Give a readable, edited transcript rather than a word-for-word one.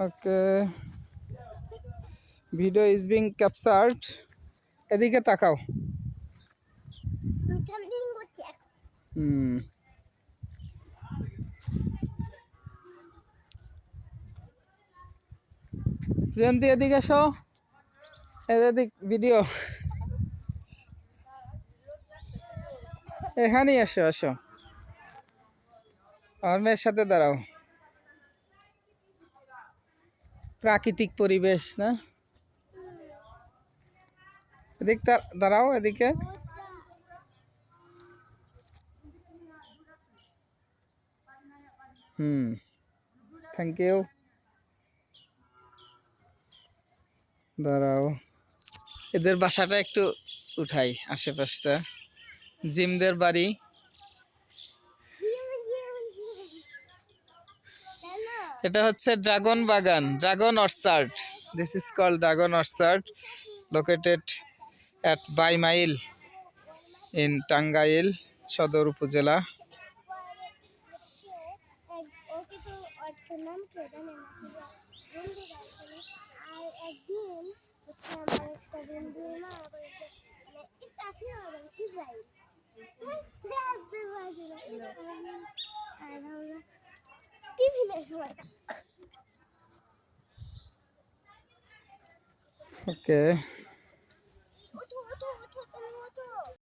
Okay, video is being captured. এদিকে তাকাও। হুম, প্রিয়ন্তি এদিকে এসো। এদিক ভিডিও, এখানেই এসো এসো, আমার মেয়ের সাথে দাঁড়াও। প্রাকৃতিক পরিবেশ না, এদিক দাঁড়াও এদিকে। হুম, থ্যাংক ইউ। দাঁড়াও, এদের বাসাটা একটু উঠাই, আশেপাশটা জিমদের বাড়ি। এটা হচ্ছে ড্রাগন বাগান, dragon orchard. This is called dragon orchard, located at Baimail in Tangail Sadar Upazila. Okay.